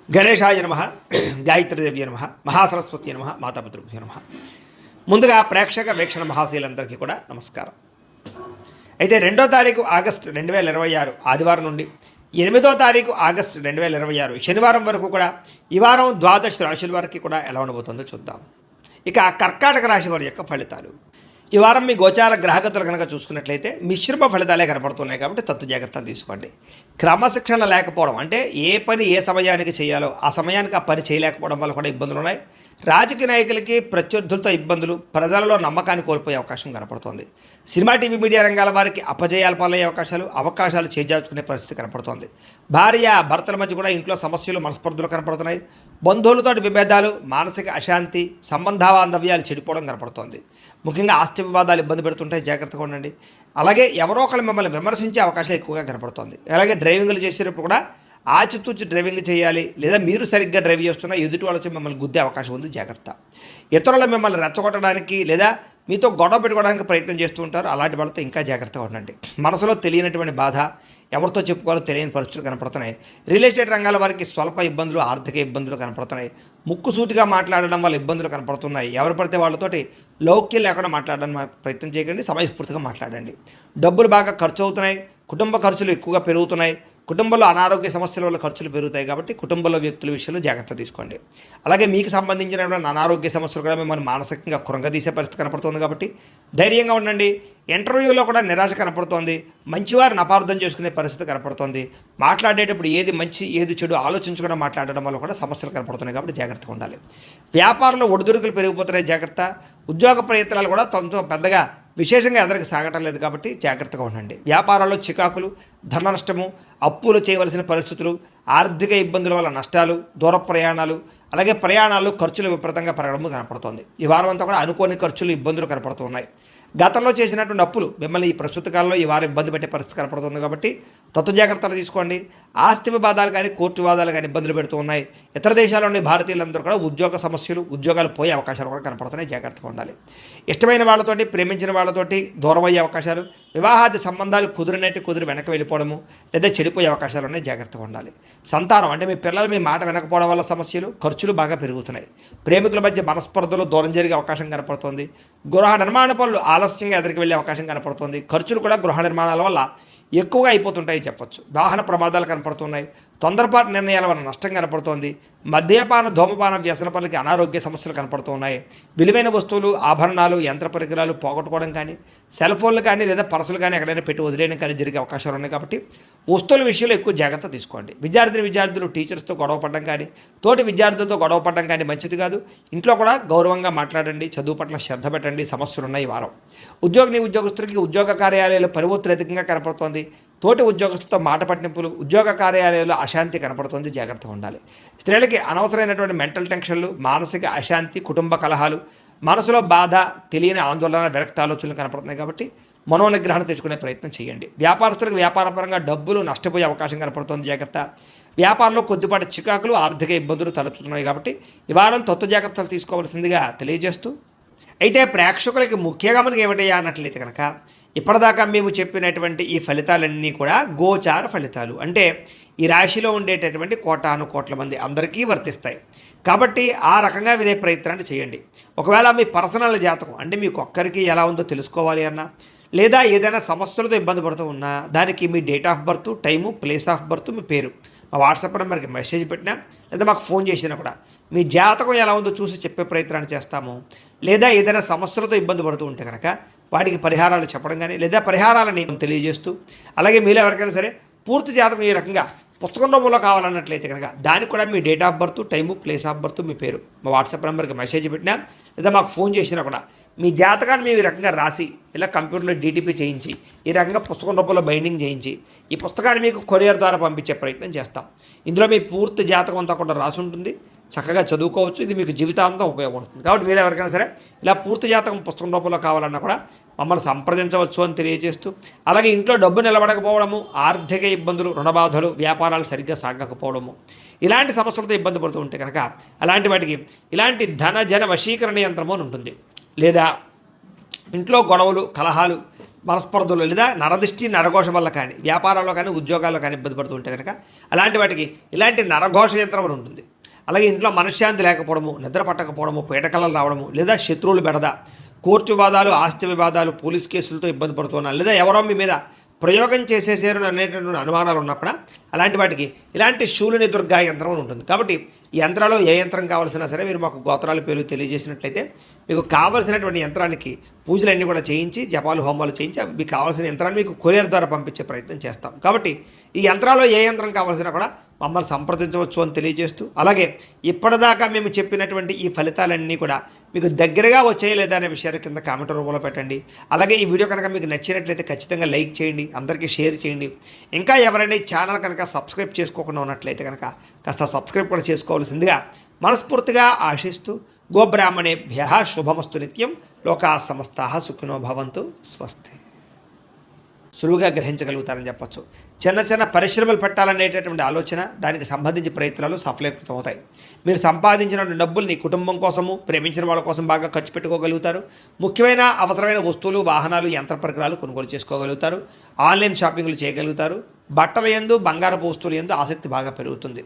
గణేశాయ నమ, గాయత్రీదేవి నమ, మహాసరస్వతి నమ, మాతాపితృభ్యో నమ. ముందుగా ప్రేక్షక వీక్షణ మహాశీలందరికీ కూడా నమస్కారం. అయితే 2వ తారీఖు ఆగస్టు 2026 ఆదివారం నుండి 8వ తారీఖు ఆగస్టు 2026 శనివారం వరకు కూడా ఈ వారం ద్వాదశ రాశుల వారికి కూడా ఎలా ఉండబోతుందో చూద్దాం. ఇక కర్కాటక రాశి వారి యొక్క ఫలితాలు. ఈ వారం మీ గోచార గ్రహగతులు కనుక చూసుకున్నట్లయితే మిశ్రమ ఫలితాలే కనపడుతున్నాయి కాబట్టి తత్తు జాగ్రత్తలు తీసుకోండి. క్రమశిక్షణ లేకపోవడం అంటే ఏ పని ఏ సమయానికి చేయాలో ఆ సమయానికి ఆ పని చేయలేకపోవడం వల్ల కూడా ఇబ్బందులు ఉన్నాయి. రాజకీయ నాయకులకి ప్రత్యర్థులతో ఇబ్బందులు, ప్రజలలో నమ్మకాన్ని కోల్పోయే అవకాశం కనపడుతోంది. సినిమా టీవీ మీడియా రంగాల వారికి అపజయాలు పాలయ్యే అవకాశాలు చేజార్చుకునే పరిస్థితి కనపడుతోంది. భార్య భర్తల మధ్య కూడా ఇంట్లో సమస్యలు, మనస్పర్ధలు కనపడుతున్నాయి. బంధువులతో విభేదాలు, మానసిక అశాంతి, సంబంధాబాంధవ్యాలు చెడిపోవడం కనపడుతోంది. ముఖ్యంగా ఆస్తి వివాదాలు ఇబ్బంది పెడుతుంటాయి, జాగ్రత్తగా ఉండండి. అలాగే ఎవరో ఒకరు మిమ్మల్ని విమర్శించే అవకాశం ఎక్కువగా కనపడుతోంది. అలాగే డ్రైవింగ్లు చేసేటప్పుడు కూడా ఆచితూచి డ్రైవింగ్ చేయాలి, లేదా మీరు సరిగ్గా డ్రైవ్ చేస్తున్నా ఎదుటి వాళ్ళకి మిమ్మల్ని గుద్దే అవకాశం ఉంది, జాగ్రత్త. ఇతరులు మిమ్మల్ని రెచ్చగొట్టడానికి లేదా మీతో గొడవ పెట్టుకోవడానికి ప్రయత్నం చేస్తూ ఉంటారు, అలాంటి వాళ్ళతో ఇంకా జాగ్రత్తగా ఉండండి. మనసులో తెలియనటువంటి బాధ, ఎవరితో చెప్పుకోవాలో తెలియని పరిస్థితులు కనపడుతున్నాయి. రియల్ ఎస్టేట్ రంగాల వారికి స్వల్ప ఇబ్బందులు, ఆర్థిక ఇబ్బందులు కనపడుతున్నాయి. ముక్కుసూటిగా మాట్లాడడం వల్ల ఇబ్బందులు కనపడుతున్నాయి. ఎవరు పడితే వాళ్ళతోటి లౌక్యం లేకుండా మాట్లాడడానికి ప్రయత్నం చేయకండి, సమయస్ఫూర్తిగా మాట్లాడండి. డబ్బులు బాగా ఖర్చు అవుతున్నాయి, కుటుంబ ఖర్చులు ఎక్కువగా పెరుగుతున్నాయి. కుటుంబంలో అనారోగ్య సమస్యల వల్ల ఖర్చులు పెరుగుతాయి కాబట్టి కుటుంబంలో వ్యక్తుల విషయంలో జాగ్రత్త తీసుకోండి. అలాగే మీకు సంబంధించినటువంటి అనారోగ్య సమస్యలు కూడా మిమ్మల్ని మానసికంగా కృంగదీసే పరిస్థితి కనపడుతుంది కాబట్టి ధైర్యంగా ఉండండి. ఇంటర్వ్యూలో కూడా నిరాశ కనపడుతోంది. మంచివారిని అపార్థం చేసుకునే పరిస్థితి కనపడుతోంది. మాట్లాడేటప్పుడు ఏది మంచి ఏది చెడు ఆలోచించకుండా మాట్లాడడం వల్ల కూడా సమస్యలు కనపడుతున్నాయి కాబట్టి జాగ్రత్తగా ఉండాలి. వ్యాపారంలో ఒడిదుడుకులు పెరిగిపోతున్నాయి, జాగ్రత్త. ఉద్యోగ ప్రయత్నాలు కూడా పెద్దగా విశేషంగా ఎదరికి సాగటం లేదు కాబట్టి జాగ్రత్తగా ఉండండి. వ్యాపారాల్లో చికాకులు, ధన నష్టము, అప్పులు చేయవలసిన పరిస్థితులు, ఆర్థిక ఇబ్బందుల వల్ల నష్టాలు, దూర ప్రయాణాలు, అలాగే ప్రయాణాలు ఖర్చులు విపరీతంగా పెరగడం కనపడుతోంది. ఈ వారం అంతా కూడా అనుకోని ఖర్చులు, ఇబ్బందులు కనపడుతున్నాయి. గతంలో చేసినటువంటి అప్పులు మిమ్మల్ని ఈ ప్రస్తుత కాలంలో ఈ వారం ఇబ్బంది పెట్టే పరిస్థితి కనపడుతుంది కాబట్టి తత్వ జాగ్రత్తలు తీసుకోండి. ఆస్తి వివాదాలు కానీ కోర్టు వివాదాలు కానీ ఇబ్బందులు పెడుతూ ఉన్నాయి. ఇతర దేశాల నుండి భారతీయులందరూ కూడా ఉద్యోగ సమస్యలు, ఉద్యోగాలు పోయే అవకాశాలు కూడా కనపడుతున్నాయి, జాగ్రత్తగా ఉండాలి. ఇష్టమైన వాళ్ళతోటి, ప్రేమించిన వాళ్ళతోటి దూరం అయ్యే అవకాశాలు, వివాహాది సంబంధాలు కుదిరి వెనక్కి వెళ్ళిపోవడము లేదా చెడిపోయే అవకాశాలు ఉన్నాయి, జాగ్రత్తగా ఉండాలి. సంతానం అంటే మీ పిల్లలు మీ మాట వినకపోవడం వల్ల సమస్యలు, ఖర్చులు బాగా పెరుగుతున్నాయి. ప్రేమికుల మధ్య మనస్పర్ధలు దూరం జరిగే అవకాశం కనపడుతుంది. గృహ నిర్మాణ పనులు ఆలస్యంగా ఎదురికి వెళ్ళే అవకాశం కనపడుతుంది. ఖర్చులు కూడా గృహ నిర్మాణాల వల్ల ఎక్కువగా అయిపోతుంటాయి చెప్పొచ్చు. వాహన ప్రమాదాలు కనపడుతున్నాయి. తొందరపాటు నిర్ణయాల వల్ల నష్టం కనపడుతోంది. మద్యపాన, ధూమపాన వ్యసన పనులకి అనారోగ్య సమస్యలు కనపడుతున్నాయి. విలువైన వస్తువులు, ఆభరణాలు, యంత్ర పరికరాలు పోగొట్టుకోవడం కానీ, సెల్ ఫోన్లు కానీ లేదా పర్సులు కానీ ఎక్కడైనా పెట్టి వదిలేయడం కానీ జరిగే అవకాశాలు ఉన్నాయి కాబట్టి వస్తువుల విషయంలో ఎక్కువ జాగ్రత్త తీసుకోండి. విద్యార్థులు టీచర్స్తో గొడవ పడడం కానీ, తోటి విద్యార్థులతో గొడవ పడడం కానీ మంచిది కాదు. ఇంట్లో కూడా గౌరవంగా మాట్లాడండి, చదువు పట్ల శ్రద్ధ పెట్టండి. సమస్యలు ఉన్నాయి ఈ వారం. ఉద్యోగస్తులకి ఉద్యోగ కార్యాలయాలు పరివొత్తులు అధికంగా కనపడుతోంది. తోటి ఉద్యోగస్తులతో మాట పట్టింపులు, ఉద్యోగ కార్యాలయాల్లో అశాంతి కనపడుతుంది, జాగ్రత్తగా ఉండాలి. స్త్రీలకి అనవసరమైనటువంటి మెంటల్ టెన్షన్లు, మానసిక అశాంతి, కుటుంబ కలహాలు, మనసులో బాధ, తెలియని ఆందోళన, విరక్త ఆలోచనలు కనపడుతున్నాయి కాబట్టి మనోనిగ్రహణ తెచ్చుకునే ప్రయత్నం చేయండి. వ్యాపారస్తులకు వ్యాపారపరంగా డబ్బులు నష్టపోయే అవకాశం కనపడుతుంది, జాగ్రత్త. వ్యాపారంలో కొద్దిపాటి చికాకులు, ఆర్థిక ఇబ్బందులు తలెత్తుతున్నాయి కాబట్టి ఈ వారం తత్వ జాగ్రత్తలు తీసుకోవాల్సిందిగా తెలియజేస్తూ, అయితే ప్రేక్షకులకి ముఖ్యంగా మనకి ఏమిటయ్యా అన్నట్లయితే కనుక ఇప్పటిదాకా మేము చెప్పినటువంటి ఈ ఫలితాలన్నీ కూడా గోచార ఫలితాలు, అంటే ఈ రాశిలో ఉండేటటువంటి కోటాను కోట్ల మంది అందరికీ వర్తిస్తాయి కాబట్టి ఆ రకంగా వినే ప్రయత్నాన్ని చేయండి. ఒకవేళ మీ పర్సనల్ జాతకం అంటే మీకు ఒక్కరికి ఎలా ఉందో తెలుసుకోవాలి అన్నా, లేదా ఏదైనా సమస్యలతో ఇబ్బంది పడుతూ ఉన్నా దానికి మీ date of birth, time, place of birth, మీ పేరు మా వాట్సాప్ నెంబర్కి మెసేజ్ పెట్టినా లేదా మాకు ఫోన్ చేసినా కూడా మీ జాతకం ఎలా ఉందో చూసి చెప్పే ప్రయత్నాన్ని చేస్తాము. లేదా ఏదైనా సమస్యలతో ఇబ్బంది పడుతూ ఉంటే కనుక వాటికి పరిహారాలు చెప్పడం కానీ లేదా పరిహారాలని తెలియజేస్తూ, అలాగే మీరు ఎవరికైనా సరే పూర్తి జాతకం ఈ రకంగా పుస్తకం రూపంలో కావాలన్నట్లయితే కనుక దానికి కూడా మీ date of birth, time, place of birth, మీ పేరు మా వాట్సాప్ నెంబర్కి మెసేజ్ పెట్టినా లేదా మాకు ఫోన్ చేసినా కూడా మీ జాతకాన్ని మేము ఈ రకంగా రాసి ఇలా కంప్యూటర్లో డీటీపీ చేయించి ఈ రకంగా పుస్తకం రూపంలో బైండింగ్ చేయించి ఈ పుస్తకాన్ని మీకు కొరియర్ ద్వారా పంపించే ప్రయత్నం చేస్తాం. ఇందులో మీ పూర్తి జాతకం అంతా కూడా రాసి ఉంటుంది, చక్కగా చదువుకోవచ్చు. ఇది మీకు జీవితాంతం ఉపయోగపడుతుంది కాబట్టి మీరు ఎవరికైనా సరే ఇలా పూర్తి జాతకం పుస్తకం రూపంలో కావాలన్నా కూడా మమ్మల్ని సంప్రదించవచ్చు అని తెలియజేస్తూ, అలాగే ఇంట్లో డబ్బు నిలబడకపోవడము, ఆర్థిక ఇబ్బందులు, రుణబాధలు, వ్యాపారాలు సరిగ్గా సాగకపోవడము, ఇలాంటి సమస్యలతో ఇబ్బంది పడుతూ ఉంటే కనుక అలాంటి వాటికి ఇలాంటి ధన జన వశీకరణ యంత్రము అని ఉంటుంది. లేదా ఇంట్లో గొడవలు, కలహాలు, మనస్పర్ధలు లేదా నరదిష్టి నరఘోష వల్ల కానీ వ్యాపారాల్లో కానీ ఉద్యోగాల్లో కానీ ఇబ్బంది పడుతూ ఉంటే కనుక అలాంటి వాటికి ఇలాంటి నరఘోష యంత్రం అని ఉంటుంది. అలాగే ఇంట్లో మనశ్శాంతి లేకపోవడము, నిద్ర పట్టకపోవడము, పీడకలలు రావడము, లేదా శత్రువులు బెడద, కోర్టు వివాదాలు, ఆస్తి వివాదాలు, పోలీస్ కేసులతో ఇబ్బంది పడుతున్నారు, లేదా ఎవరో మీ మీద ప్రయోగం చేసేసారు అనేటటువంటి అనుమానాలు ఉన్నా కూడా అలాంటి వాటికి ఇలాంటి శూలిని దుర్గా యంత్రం అని ఉంటుంది. కాబట్టి ఈ యంత్రాలు ఏ యంత్రం కావాల్సినా సరే మీరు మాకు గోత్రాల పేర్లు తెలియజేసినట్లయితే మీకు కావలసినటువంటి యంత్రానికి పూజలన్నీ కూడా చేయించి జపాలు హోమాలు చేయించి మీకు కావాల్సిన యంత్రాన్ని మీకు కొరియర్ ద్వారా పంపించే ప్రయత్నం చేస్తాం. కాబట్టి ఈ యంత్రాల్లో ఏ యంత్రం కావాల్సినా కూడా మమ్మల్ని సంప్రదించవచ్చు అని తెలియజేస్తూ, అలాగే ఇప్పటిదాకా మేము చెప్పినటువంటి ఈ ఫలితాలన్నీ కూడా మీకు దగ్గరగా వచ్చాయి లేదా అనే విషయాన్ని కింద కామెంట్ రూపంలో పెట్టండి. అలాగే ఈ వీడియో కనుక మీకు నచ్చినట్లయితే ఖచ్చితంగా లైక్ చేయండి, అందరికీ షేర్ చేయండి. ఇంకా ఎవరైనా ఈ ఛానల్ కనుక సబ్స్క్రైబ్ చేసుకోకుండా ఉన్నట్లయితే కనుక కాస్త సబ్స్క్రైబ్ కూడా చేసుకోవాల్సిందిగా మనస్ఫూర్తిగా ఆశిస్తూ, గోబ్రాహ్మణేభ్యః శుభమస్తు నిత్యం, లోకాః సమస్తాః సుఖినో భవంతు, స్వస్తి. సులువుగా గ్రహించగలుగుతారని చెప్పచ్చు. చిన్న చిన్న పరిశ్రమలు పెట్టాలనేటటువంటి ఆలోచన, దానికి సంబంధించి ప్రయత్నాలు సఫలీకృతం అవుతాయి. మీరు సంపాదించిన డబ్బుల్ని కుటుంబం కోసము, ప్రేమించిన వాళ్ళ కోసం బాగా ఖర్చు పెట్టుకోగలుగుతారు. ముఖ్యమైన అవసరమైన వస్తువులు, వాహనాలు, యంత్ర పరికరాలు కొనుగోలు చేసుకోగలుగుతారు. ఆన్లైన్ షాపింగ్లు చేయగలుగుతారు. బట్టల యందు, బంగారపు వస్తువుల యందు ఆసక్తి బాగా పెరుగుతుంది.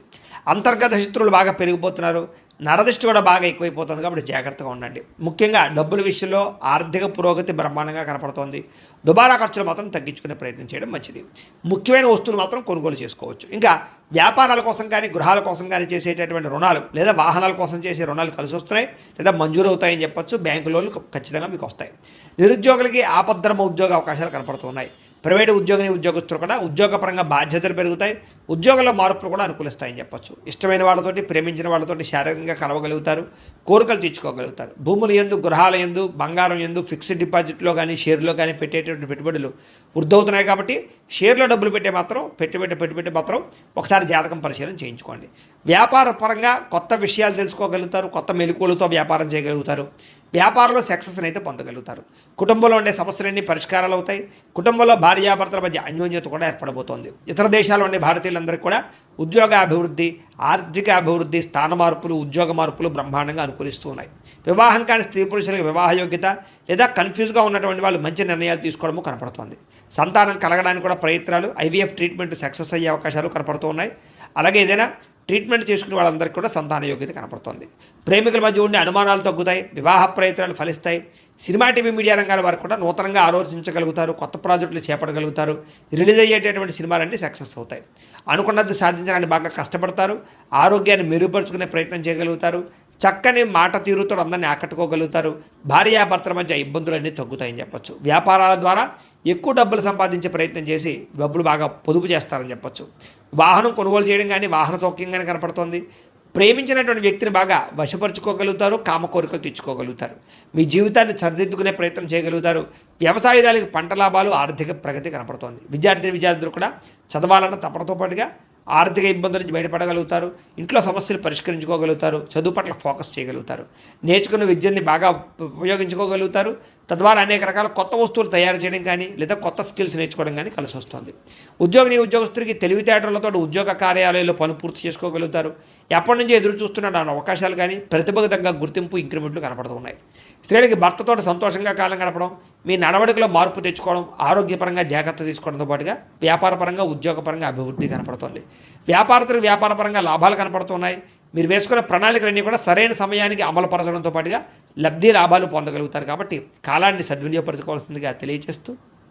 అంతర్గత శత్రువులు బాగా పెరిగిపోతున్నారు. నరదిష్టి కూడా బాగా ఎక్కువైపోతుంది. కాబట్టి జాగ్రత్తగా ఉండండి. ముఖ్యంగా డబ్బుల విషయంలో ఆర్థిక పురోగతి బ్రహ్మాండంగా కనపడుతోంది. దుబారా ఖర్చులు మాత్రం తగ్గించుకునే ప్రయత్నం చేయడం మంచిది. ముఖ్యమైన వస్తువులు మాత్రం కొనుగోలు చేసుకోవచ్చు. ఇంకా వ్యాపారాల కోసం కానీ, గృహాల కోసం కానీ చేసేటటువంటి రుణాలు లేదా వాహనాల కోసం చేసే రుణాలు కలిసి వస్తున్నాయి లేదా మంజూరు అవుతాయని చెప్పొచ్చు. బ్యాంకు లోన్లు ఖచ్చితంగా మీకు వస్తాయి. నిరుద్యోగులకి ఆపద్ధర్మ ఉద్యోగ అవకాశాలు కనపడుతున్నాయి. ప్రైవేటు ఉద్యోగస్తులు కూడా ఉద్యోగపరంగా బాధ్యతలు పెరుగుతాయి. ఉద్యోగంలో మార్పులు కూడా అనుకూలిస్తాయని చెప్పొచ్చు. ఇష్టమైన వాళ్ళతోటి, ప్రేమించిన వాళ్ళతోటి శారీరకంగా కలవగలుగుతారు. కోరికలు తీర్చుకోగలుగుతారు. భూముల యందు, గృహాల యందు, బంగారం యందు, ఫిక్స్డ్ డిపాజిట్లో కానీ, షేర్లో కానీ పెట్టేటువంటి పెట్టుబడులు వృద్ధవుతున్నాయి. కాబట్టి షేర్లో డబ్బులు పెట్టి మాత్రం ఒకసారి జాతకం పరిశీలన చేయించుకోండి. వ్యాపార పరంగా కొత్త విషయాలు తెలుసుకోగలుగుతారు. కొత్త మెలకువలతో వ్యాపారం చేయగలుగుతారు. వ్యాపారంలో సక్సెస్ని అయితే పొందగలుగుతారు. కుటుంబంలో ఉండే సమస్యలన్నీ పరిష్కారాలు అవుతాయి. కుటుంబంలో భార్యాభర్తల మధ్య అన్యోన్యత కూడా ఏర్పడబోతోంది. ఇతర దేశాల్లో ఉండే భారతీయులందరికీ కూడా ఉద్యోగ అభివృద్ధి, ఆర్థిక అభివృద్ధి, స్థాన మార్పులు, ఉద్యోగ మార్పులు బ్రహ్మాండంగా అనుకూలిస్తూ ఉన్నాయి. వివాహం కాని స్త్రీ పురుషులకు వివాహ యోగ్యత లేదా కన్ఫ్యూజ్గా ఉన్నటువంటి వాళ్ళు మంచి నిర్ణయాలు తీసుకోవడము కనపడుతోంది. సంతానం కలగడానికి కూడా ప్రయత్నాలు, ఐవీఎఫ్ ట్రీట్మెంట్ సక్సెస్ అయ్యే అవకాశాలు కనపడుతూ ఉన్నాయి. అలాగే ఏదైనా ట్రీట్మెంట్ చేసుకునే వాళ్ళందరికీ కూడా సంతాన యోగ్యత కనపడుతుంది. ప్రేమికుల మధ్య ఉండే అనుమానాలు తగ్గుతాయి. వివాహ ప్రయత్నాలు ఫలిస్తాయి. సినిమా, టీవీ, మీడియా రంగాల వారికి కూడా నూతనంగా ఆలోచించగలుగుతారు. కొత్త ప్రాజెక్టులు చేపట్టగలుగుతారు. రిలీజ్ అయ్యేటటువంటి సినిమాలన్నీ సక్సెస్ అవుతాయి. అనుకున్నది సాధించడానికి బాగా కష్టపడతారు. ఆరోగ్యాన్ని మెరుగుపరుచుకునే ప్రయత్నం చేయగలుగుతారు. చక్కని మాట తీరుతో అందరినీ ఆకట్టుకోగలుగుతారు. భార్యాభర్తల మధ్య ఇబ్బందులన్నీ తగ్గుతాయని చెప్పొచ్చు. వ్యాపారాల ద్వారా ఎక్కువ డబ్బులు సంపాదించే ప్రయత్నం చేసి డబ్బులు బాగా పొదుపు చేస్తారని చెప్పొచ్చు. వాహనం కొనుగోలు చేయడం కానీ, వాహన సౌఖ్యం కానీ కనపడుతోంది. ప్రేమించినటువంటి వ్యక్తిని బాగా వశపరుచుకోగలుగుతారు. కామ కోరికలు తెచ్చుకోగలుగుతారు. మీ జీవితాన్ని సరిదిద్దుకునే ప్రయత్నం చేయగలుగుతారు. వ్యవసాయదారులకు పంట లాభాలు, ఆర్థిక ప్రగతి కనపడుతోంది. విద్యార్థులు కూడా చదవాలన్న తపనతో పాటుగా ఆర్థిక ఇబ్బందుల నుంచి బయటపడగలుగుతారు. ఇంట్లో సమస్యలు పరిష్కరించుకోగలుగుతారు. చదువు పట్ల ఫోకస్ చేయగలుగుతారు. నేర్చుకున్న విద్యని బాగా ఉపయోగించుకోగలుగుతారు. తద్వారా అనేక రకాల కొత్త వస్తువులు తయారు చేయడం కానీ, లేదా కొత్త స్కిల్స్ నేర్చుకోవడం కానీ కలిసి వస్తుంది. ఉద్యోగస్తుడికి తెలివితేటలతో ఉద్యోగ కార్యాలయాల్లో పని పూర్తి చేసుకోగలుగుతారు. ఎప్పటి నుంచి ఎదురు చూస్తున్న అవకాశాలు కానీ, ప్రతిభకు తగ్గ గుర్తింపు, ఇంక్రిమెంట్లు కనపడుతున్నాయి. స్త్రీలకి భర్తతో సంతోషంగా కాలం గడపడం, మీ నడవడికలో మార్పు తెచ్చుకోవడం, ఆరోగ్యపరంగా జాగ్రత్త తీసుకోవడంతో పాటుగా వ్యాపారపరంగా, ఉద్యోగపరంగా అభివృద్ధి కనపడుతుంది. వ్యాపారస్తులకు వ్యాపారపరంగా లాభాలు కనపడుతున్నాయి. మీరు వేసుకున్న ప్రణాళికలన్నీ కూడా సరైన సమయానికి అమలుపరచడంతో పాటుగా లబ్ధి లాభాలు పొందగలుగుతారు. కాబట్టి కాలాన్ని సద్వినియోగపరచుకోవాల్సిందిగా తెలియజేస్తూ